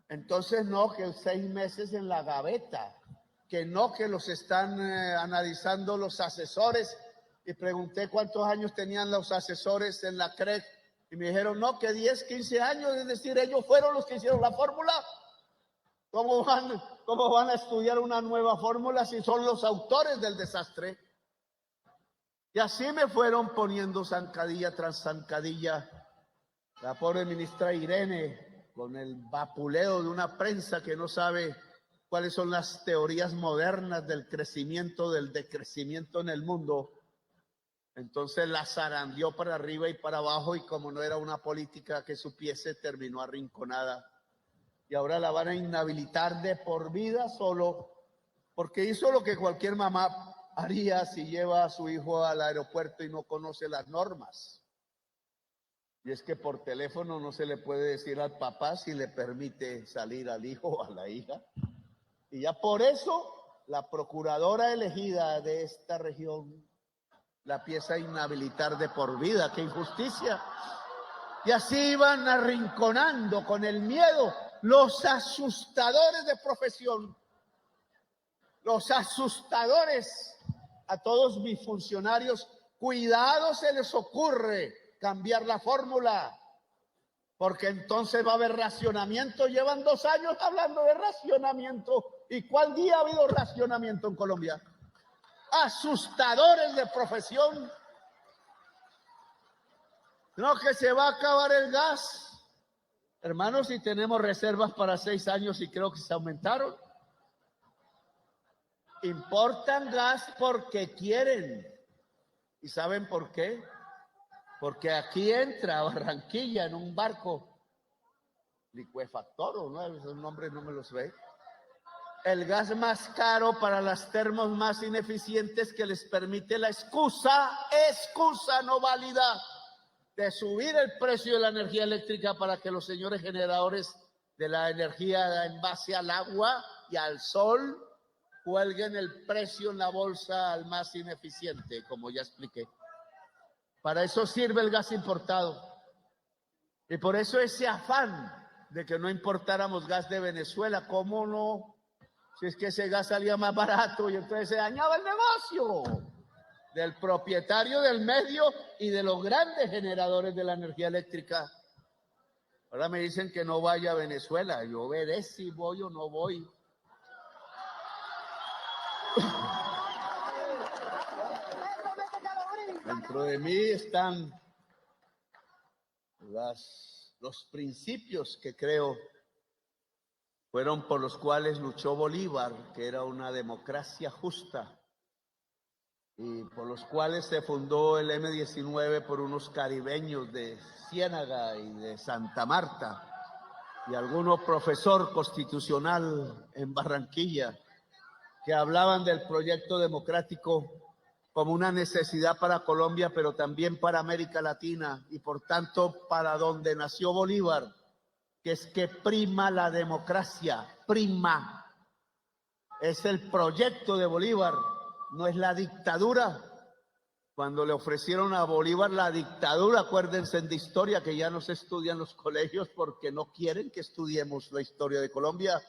entonces no, que 6 meses en la gaveta, que no, que los están analizando los asesores. y pregunté cuántos años tenían los asesores en la CREC y me dijeron, no, que 10, 15 años, es decir, ellos fueron los que hicieron la fórmula. ¿Cómo van a estudiar una nueva fórmula si son los autores del desastre? Y así me fueron poniendo zancadilla tras zancadilla. La pobre ministra Irene, con el vapuleo de una prensa que no sabe cuáles son las teorías modernas del crecimiento, del decrecimiento en el mundo. Entonces la zarandeó para arriba y para abajo, y como no era una política que supiese, terminó arrinconada. Y ahora la van a inhabilitar de por vida solo porque hizo lo que cualquier mamá haría si lleva a su hijo al aeropuerto y no conoce las normas. Y es que por teléfono no se le puede decir al papá si le permite salir al hijo o a la hija. Y ya por eso la procuradora elegida de esta región la empieza a inhabilitar de por vida. ¡Qué injusticia! Y así van arrinconando con el miedo los asustadores de profesión, los asustadores. A todos mis funcionarios, cuidado se les ocurre cambiar la fórmula, porque entonces va a haber racionamiento. Llevan 2 años hablando de racionamiento. ¿Y cuál día ha habido racionamiento en Colombia? Asustadores de profesión. No, que se va a acabar el gas. Hermanos, si tenemos reservas para 6 años y creo que se aumentaron. Importan gas porque quieren. ¿Y saben por qué? Porque aquí entra a Barranquilla en un barco licuefactor, ¿o no? Esos nombres no me los ve. El gas más caro para las termos más ineficientes, que les permite la excusa no válida de subir el precio de la energía eléctrica para que los señores generadores de la energía en base al agua y al sol cuelguen el precio en la bolsa al más ineficiente, como ya expliqué. Para eso sirve el gas importado. Y por eso ese afán de que no importáramos gas de Venezuela. ¿Cómo no? Si es que ese gas salía más barato y entonces se dañaba el negocio del propietario del medio y de los grandes generadores de la energía eléctrica. Ahora me dicen que no vaya a Venezuela. Yo veré si voy o no voy. Dentro de mí están los principios que creo fueron por los cuales luchó Bolívar, que era una democracia justa, y por los cuales se fundó el M-19 por unos caribeños de Ciénaga y de Santa Marta, y algunos profesor constitucional en Barranquilla, que hablaban del proyecto democrático como una necesidad para Colombia, pero también para América Latina, y por tanto para donde nació Bolívar, que es que prima la democracia, prima. Es el proyecto de Bolívar, no es la dictadura. Cuando le ofrecieron a Bolívar la dictadura, acuérdense de historia, que ya no se estudia en los colegios porque no quieren que estudiemos la historia de Colombia.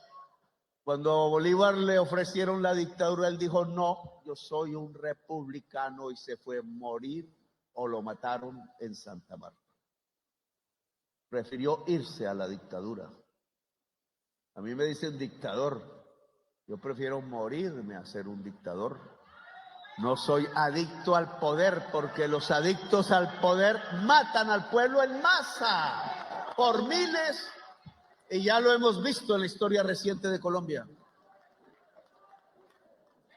Cuando a Bolívar le ofrecieron la dictadura, él dijo, no, yo soy un republicano, y se fue a morir o lo mataron en Santa Marta. Prefirió irse a la dictadura. A mí me dicen dictador. Yo prefiero morirme a ser un dictador. No soy adicto al poder, porque los adictos al poder matan al pueblo en masa, por miles, y ya lo hemos visto en la historia reciente de Colombia.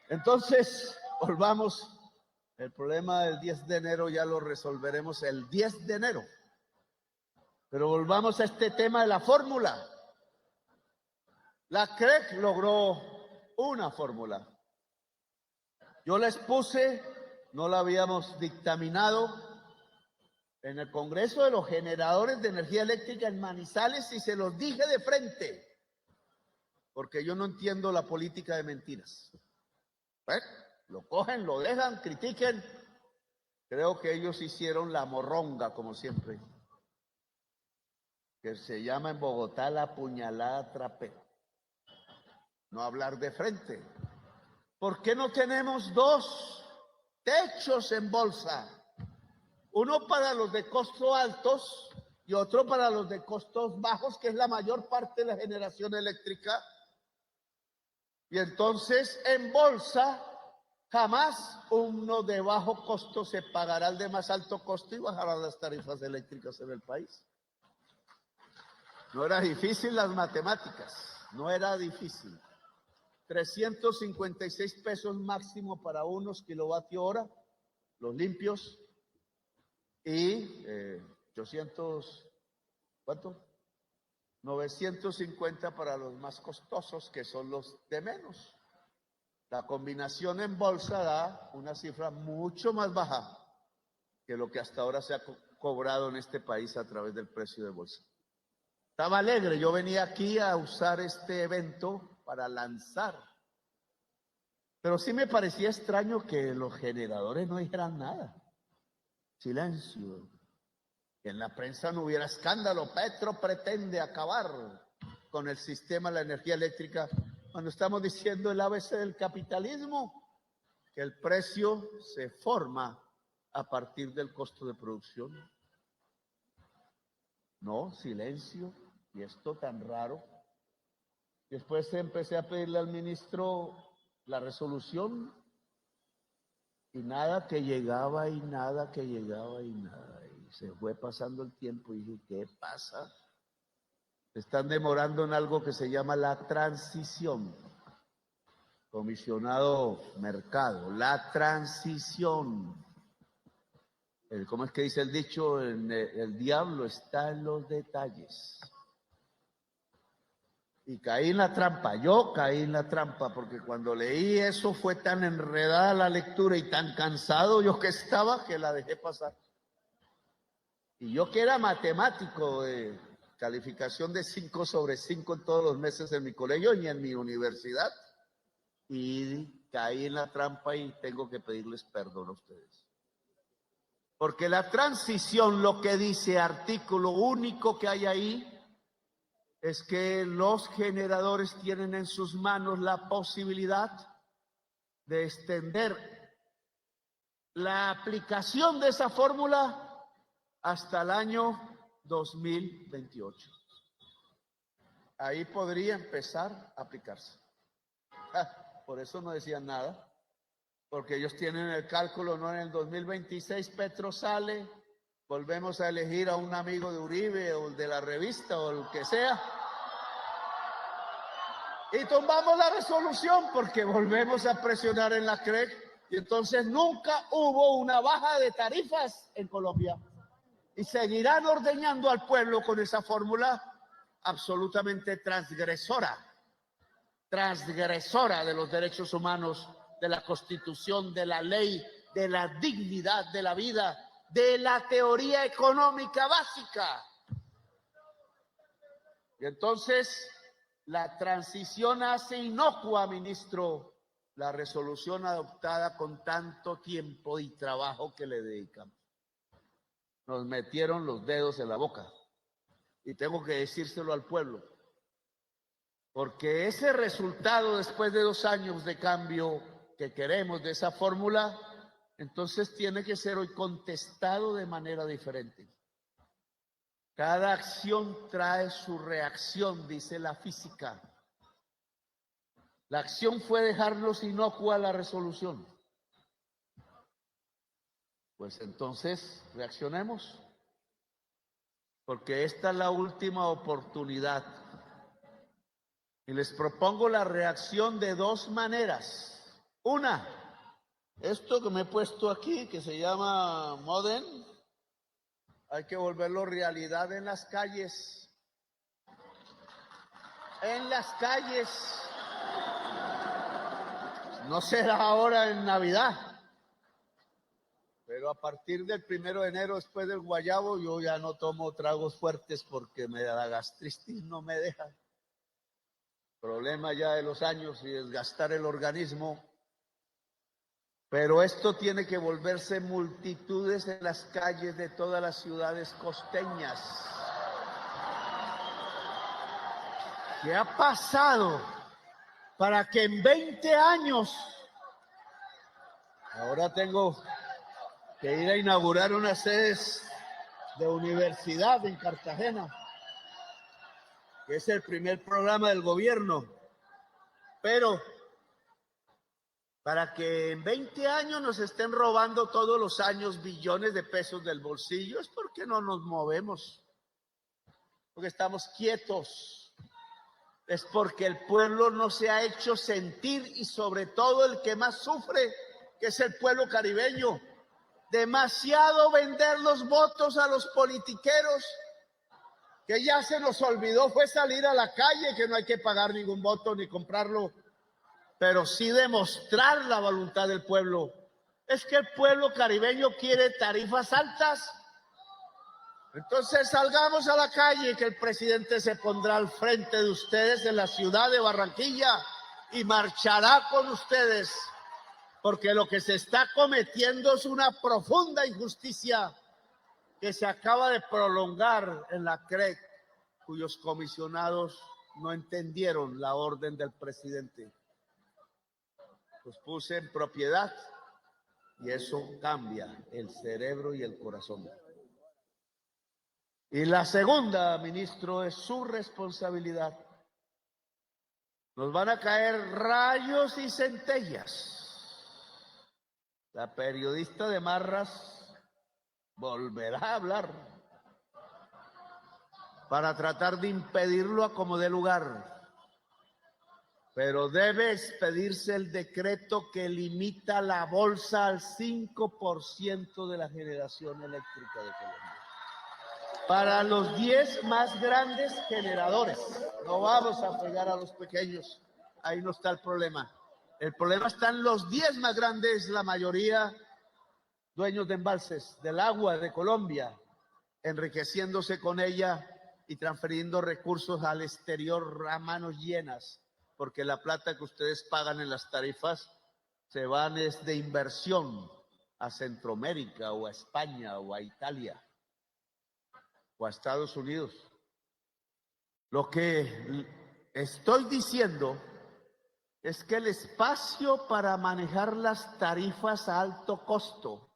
Entonces, volvamos. El problema del 10 de enero ya lo resolveremos el 10 de enero. Pero volvamos a este tema de la fórmula. La CREC logró una fórmula. Yo la expuse, no la habíamos dictaminado en el Congreso de los Generadores de Energía Eléctrica en Manizales, y se los dije de frente, porque yo no entiendo la política de mentiras. Lo cogen, lo dejan, critiquen. Creo que ellos hicieron la morronga, como siempre, que se llama en Bogotá la puñalada trapera. No hablar de frente. ¿Por qué no tenemos 2 techos en bolsa. Uno para los de costos altos y otro para los de costos bajos, que es la mayor parte de la generación eléctrica. Y entonces en bolsa jamás uno de bajo costo se pagará al de más alto costo y bajará las tarifas eléctricas en el país. No era difícil las matemáticas, no era difícil. 356 pesos máximo para unos kilovatios hora, los limpios, y 800, ¿cuánto? 950 para los más costosos, que son los de menos. La combinación en bolsa da una cifra mucho más baja que lo que hasta ahora se ha cobrado en este país a través del precio de bolsa. Estaba alegre, yo venía aquí a usar este evento para lanzar. Pero sí me parecía extraño que los generadores no dijeran nada. Silencio. Que en la prensa no hubiera escándalo. Petro pretende acabar con el sistema de la energía eléctrica cuando estamos diciendo el ABC del capitalismo, que el precio se forma a partir del costo de producción. No, silencio. Y esto tan raro. Después empecé a pedirle al ministro la resolución y nada que llegaba y nada que llegaba y nada. Y se fue pasando el tiempo y dije, ¿qué pasa? Se están demorando en algo que se llama la transición. Comisionado Mercado, la transición. ¿Cómo es que dice el dicho? El diablo está en los detalles. Y caí en la trampa, yo caí en la trampa, porque cuando leí eso fue tan enredada la lectura y tan cansado yo que estaba que la dejé pasar. Y yo que era matemático, de calificación de 5 sobre 5 en todos los meses en mi colegio y en mi universidad, y caí en la trampa y tengo que pedirles perdón a ustedes. Porque la transición, lo que dice artículo único que hay ahí, es que los generadores tienen en sus manos la posibilidad de extender la aplicación de esa fórmula hasta el año 2028. Ahí podría empezar a aplicarse. Por eso no decían nada, porque ellos tienen el cálculo, no en el 2026 Petro sale, volvemos a elegir a un amigo de Uribe o de la revista o el que sea, y tumbamos la resolución porque volvemos a presionar en la CREC y entonces nunca hubo una baja de tarifas en Colombia y seguirán ordeñando al pueblo con esa fórmula absolutamente transgresora de los derechos humanos, de la Constitución, de la ley, de la dignidad de la vida, de la teoría económica básica. Y entonces la transición hace inocua, ministro, la resolución adoptada con tanto tiempo y trabajo que le dedicamos. Nos metieron los dedos en la boca y tengo que decírselo al pueblo, porque ese resultado después de 2 años de cambio que queremos de esa fórmula, entonces tiene que ser hoy contestado de manera diferente. Cada acción trae su reacción, dice la física. La acción fue dejarnos inocua la resolución. Pues entonces reaccionemos, porque esta es la última oportunidad. Y les propongo la reacción de 2 maneras. Una, esto que me he puesto aquí, que se llama Modem, hay que volverlo realidad en las calles. En las calles. No será ahora en Navidad, pero a partir del 1 de enero, después del guayabo, yo ya no tomo tragos fuertes porque me da la gastritis, no me deja. Problema ya de los años y desgastar el organismo. Pero esto tiene que volverse multitudes en las calles de todas las ciudades costeñas. ¿Qué ha pasado para que en 20 años Ahora tengo que ir a inaugurar unas sedes de universidad en Cartagena, que es el primer programa del gobierno, pero para que en 20 años nos estén robando todos los años billones de pesos del bolsillo, es porque no nos movemos, porque estamos quietos, es porque el pueblo no se ha hecho sentir, y sobre todo el que más sufre, que es el pueblo caribeño. Demasiado vender los votos a los politiqueros, que ya se nos olvidó fue salir a la calle, que no hay que pagar ningún voto ni comprarlo, pero sí demostrar la voluntad del pueblo. Es que el pueblo caribeño quiere tarifas altas. Entonces salgamos a la calle, que el presidente se pondrá al frente de ustedes en la ciudad de Barranquilla y marchará con ustedes, porque lo que se está cometiendo es una profunda injusticia que se acaba de prolongar en la CREC, cuyos comisionados no entendieron la orden del presidente. Los puse en propiedad y eso cambia el cerebro y el corazón. Y la segunda, ministro, es su responsabilidad. Nos van a caer rayos y centellas. La periodista de Marras volverá a hablar para tratar de impedirlo a como dé lugar. Pero debe expedirse el decreto que limita la bolsa al 5% de la generación eléctrica de Colombia. Para los 10 más grandes generadores. No vamos a pegar a los pequeños. Ahí no está el problema. El problema está en los 10 más grandes, la mayoría dueños de embalses del agua de Colombia, enriqueciéndose con ella y transfiriendo recursos al exterior a manos llenas, porque la plata que ustedes pagan en las tarifas se van de inversión a Centroamérica o a España o a Italia o a Estados Unidos. Lo que estoy diciendo es que el espacio para manejar las tarifas a alto costo,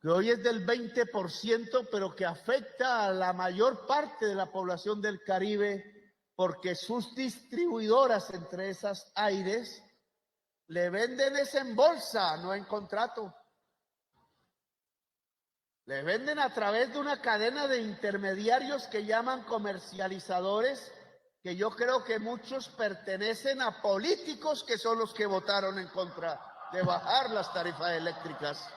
que hoy es del 20%, pero que afecta a la mayor parte de la población del Caribe, porque sus distribuidoras, entre esas Aires, le venden es en bolsa, no en contrato. Le venden a través de una cadena de intermediarios que llaman comercializadores, que yo creo que muchos pertenecen a políticos que son los que votaron en contra de bajar las tarifas eléctricas,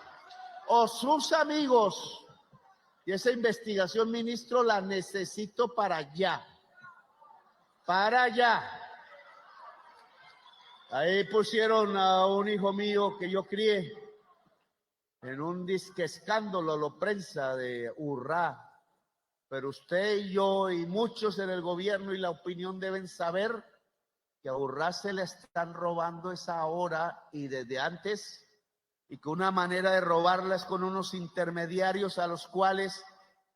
o sus amigos. Y esa investigación, ministro, la necesito para allá. Para allá. Ahí pusieron a un hijo mío que yo crié en un disque escándalo, lo prensa de Urrá. Pero usted y yo y muchos en el gobierno y la opinión deben saber que a Urrá se le están robando esa hora y desde antes, y que una manera de robarla es con unos intermediarios a los cuales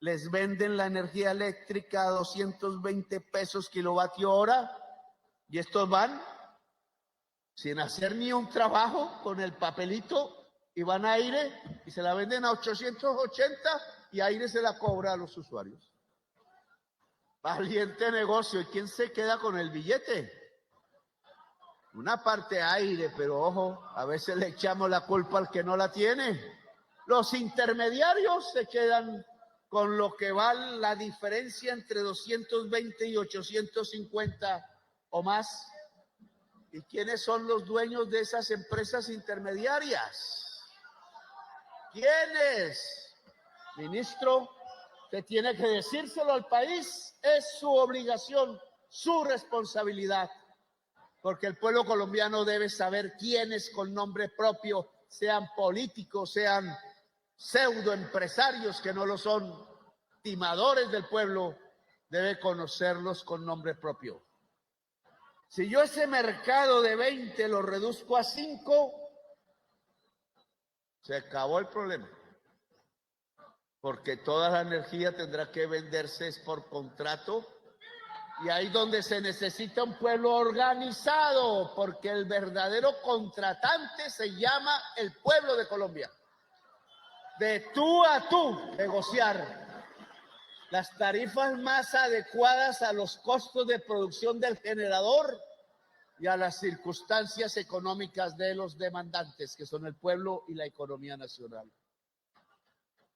les venden la energía eléctrica a 220 pesos kilovatio hora, y estos van sin hacer ni un trabajo con el papelito y van a Aire y se la venden a 880 y Aire se la cobra a los usuarios. Valiente negocio. ¿Y quién se queda con el billete? Una parte Aire, pero ojo, a veces le echamos la culpa al que no la tiene. Los intermediarios se quedan con lo que va la diferencia entre 220 y 850 o más. ¿Y quiénes son los dueños de esas empresas intermediarias? ¿Quiénes? Ministro, usted tiene que decírselo al país, es su obligación, su responsabilidad, porque el pueblo colombiano debe saber quiénes con nombre propio, sean políticos, sean pseudoempresarios que no lo son, timadores del pueblo, debe conocerlos con nombre propio. Si yo ese mercado de 20 lo reduzco a 5, se acabó el problema. Porque toda la energía tendrá que venderse por contrato Y ahí donde se necesita un pueblo organizado, porque el verdadero contratante se llama el pueblo de Colombia. De tú a tú negociar las tarifas más adecuadas a los costos de producción del generador y a las circunstancias económicas de los demandantes, que son el pueblo y la economía nacional.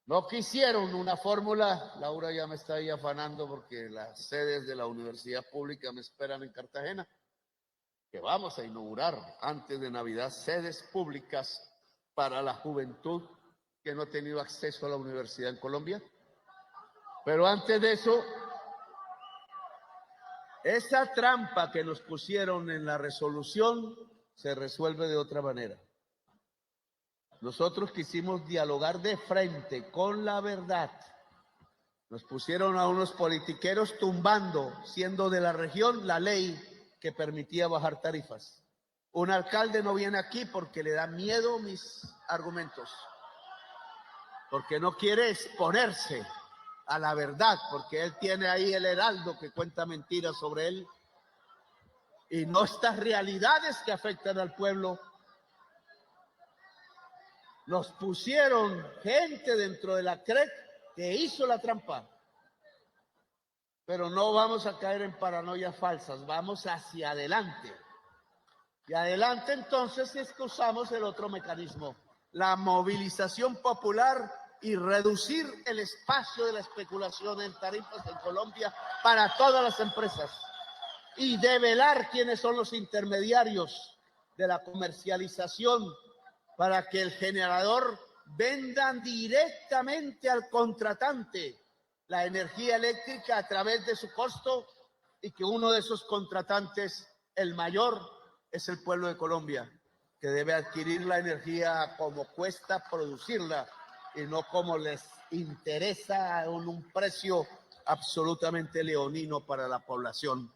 No quisieron una fórmula. Laura ya me está ahí afanando porque las sedes de la universidad pública me esperan en Cartagena, que vamos a inaugurar antes de Navidad sedes públicas para la juventud que no ha tenido acceso a la universidad en Colombia. Pero antes de eso, esa trampa que nos pusieron en la resolución se resuelve de otra manera. Nosotros quisimos dialogar de frente con la verdad. Nos pusieron a unos politiqueros tumbando, siendo de la región, la ley que permitía bajar tarifas. Un alcalde no viene aquí porque le da miedo mis argumentos, porque no quiere exponerse a la verdad, porque él tiene ahí el heraldo que cuenta mentiras sobre él y no estas realidades que afectan al pueblo. Nos pusieron gente dentro de la CREC que hizo la trampa. Pero no vamos a caer en paranoias falsas, vamos hacia adelante. Y adelante entonces es que usamos el otro mecanismo, la movilización popular y reducir el espacio de la especulación en tarifas en Colombia para todas las empresas. Y develar quiénes son los intermediarios de la comercialización para que el generador venda directamente al contratante la energía eléctrica a través de su costo y que uno de esos contratantes, el mayor, es el pueblo de Colombia, que debe adquirir la energía como cuesta producirla y no como les interesa en un precio absolutamente leonino para la población.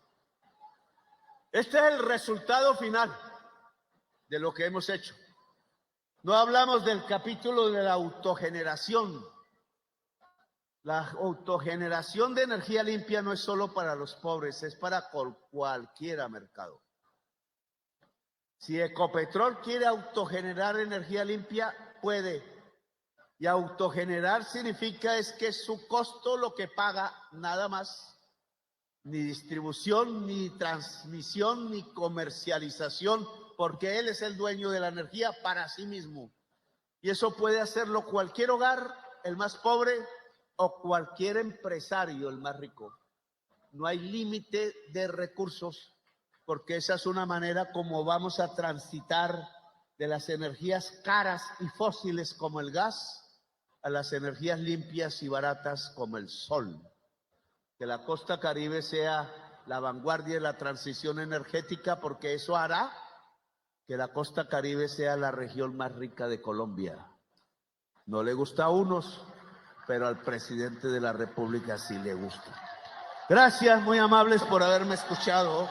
Este es el resultado final de lo que hemos hecho. No hablamos del capítulo de la autogeneración. La autogeneración de energía limpia no es solo para los pobres, es para cualquier mercado. Si Ecopetrol quiere autogenerar energía limpia, puede. Y autogenerar significa es que su costo lo que paga nada más. Ni distribución, ni transmisión, ni comercialización, porque él es el dueño de la energía para sí mismo. Y eso puede hacerlo cualquier hogar, el más pobre, o cualquier empresario, el más rico. No hay límite de recursos, porque esa es una manera como vamos a transitar de las energías caras y fósiles como el gas a las energías limpias y baratas como el sol. Que la costa Caribe sea la vanguardia de la transición energética, porque eso hará que la costa Caribe sea la región más rica de Colombia. No le gusta a unos, pero al presidente de la República sí le gusta. Gracias, muy amables por haberme escuchado.